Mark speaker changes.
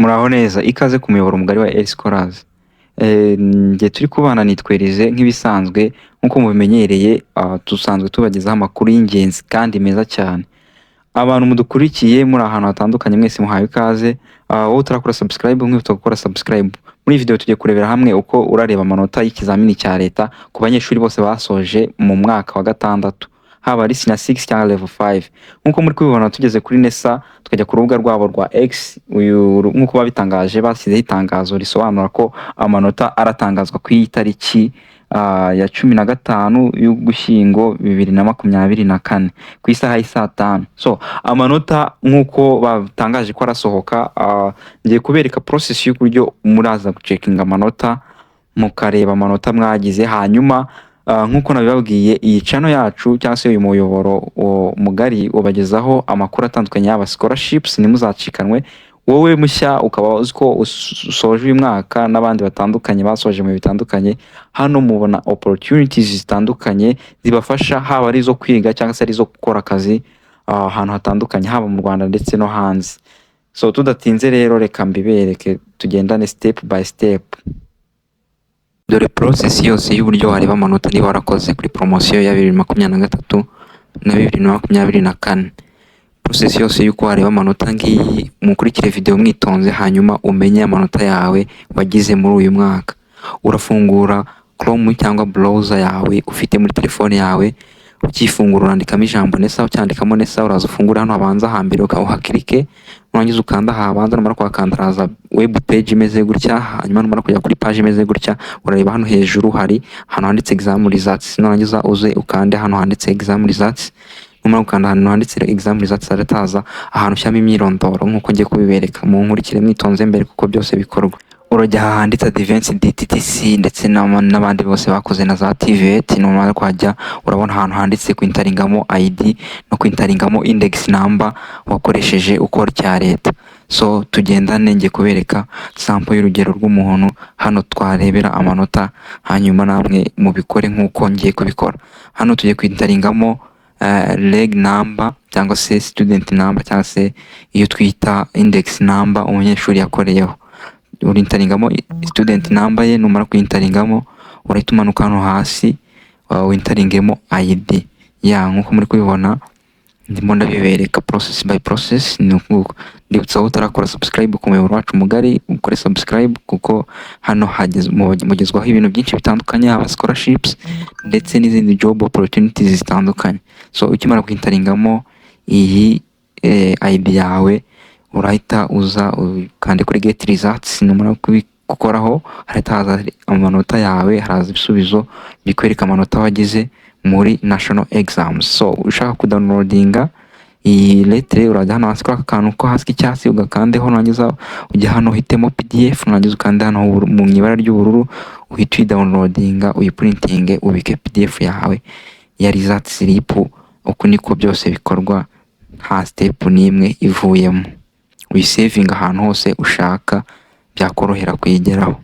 Speaker 1: Muraho neza, ikaze ku muyoboro mugari wa Elie Scholars. Njye turi kubana nitwerize nk'ibisanzwe nk'uko mubimenyereye, dusanzwe tubagezaho amakuru y'ingenzi kandi meza cyane. Abantu mudukurikiye muri ahantu hatandukanye mwese muhawe ikaze. Wowe utarakora subscribe mwihutira gukora subscribe. Muri iyi video tugiye kurebera hamwe uko urareba amanota y'ikizamini cya leta ku banyeshuri bose basoje mu mwaka wa gatandatu, haba ari senior 6 cyangwa level 5. Nkuko muri kubibona tugeze kuri NESA, tukajya ku rubuga rwabo rwa X. Nkuko babitangaje bashyizeho itangazo risobanura ko amanota aratangazwa ku itariki ya 15 y'Ugushyingo 2024 ku isaha y'isa 5. So amanota nkuko batangaje ko arasohoka, ngiye kubereka process y'uburyo muraza gucekinga amanota, mukareba amanota mwagize. Hanyuma nkuko nabibabwiye, iyi channel yacu cyangwa se uyu muyoboro mugari ubagezaho amakuru atandukanye y'aba scholarships, ntimuzacikanwe. Wowe mushya ukaba uzi ko usoje uyu mwaka n'abandi batandukanye basoje mu bitandukanye, hano mubona opportunities zitandukanye zibafasha, haba ari zo kwiga cyangwa se ari zo gukora akazi ahantu hatandukanye, haba mu Rwanda ndetse no hanze. So tudatinze rero, reka mbibereke tugendane step by step. Dore process yose y'uburyo wareba amanota niba warakoze kuri promotion ya 2023 na 2024. Process yose y'uko wareba amanota ngiyi, mukurikire video mwitonze, hanyuma umenye amanota yawe wagize muri uyu mwaka. Urafungura Chrome cyangwa browser yawe ufite muri telefone yawe, ukifungura urandikamo ijambo NESA, ucyandikamo NESA, uraza ufungura hano abanza hambere ukahakirike, nurangiza ukanda habanza, numara kwakanda raza web page imeze gutya, hanyuma numara kujya kuri page imeze gutya, urareba hano hejuru hari hano handitse exam results, nurangiza uze ukande hano handitse exam results. Numara gukanda hano handitse exam results, arataza ahantu shyamo imyirondoro nkuko ngiye kubibereka. Mu nkurikire mwitonze mbere kuko byose bikorwa. Urajya handitse Advanced DTTC ndetse n'abandi bose bakoze na za TVET. Numara kwajya urabona ahantu handitse kwintaringamo ID no kwintaringamo index number wakoresheje ukora cya leta. So tugendane, ngiye kubereka sample y'urugero rw'umuntu hano twarebera amanota, hanyuma namwe mubikore nkuko ngiye kubikora. Hano tugiye kwintaringamo reg number cyangwa se student number cyangwa se iyo twita index number umunyeshuri yakoreyeho. Urintaringamo student number ye, numara kwintaringamo urahita umanuka hano hasi wintaringemo ID ya nkuko muri kubibona. Ndimo ndabibereka process by process. Ndibutsa utarakora subscribe ku muyoboro wacu mugari, ukore subscribe kuko hano mugezwaho ibintu byinshi bitandukanye, haba scholarships ndetse n'izindi job opportunities zitandukanye. So ukimara kwintaringamo iyi ID yawe, urahita uza ukande kuri get results. Numara kubikoraho harahita haza amanota yawe, haraza ibisubizo bikwereka amanota wagize muri national exams. So ushaka kudownloadinga iyi letter, urajya hano hasi kwa kantu ko hasi k'icyatsi ugakandeho, nurangiza ujya hano uhitemo PDF, nurangiza ukande hano mu ibara ry'ubururu, uhita downloadinga, uyiprintinge, ubike PDF yawe ya result slip. Uko niko byose bikorwa, nta step n'imwe ivuyemo. Uyisavinga ahantu hose ushaka byakorohera kuyigeraho.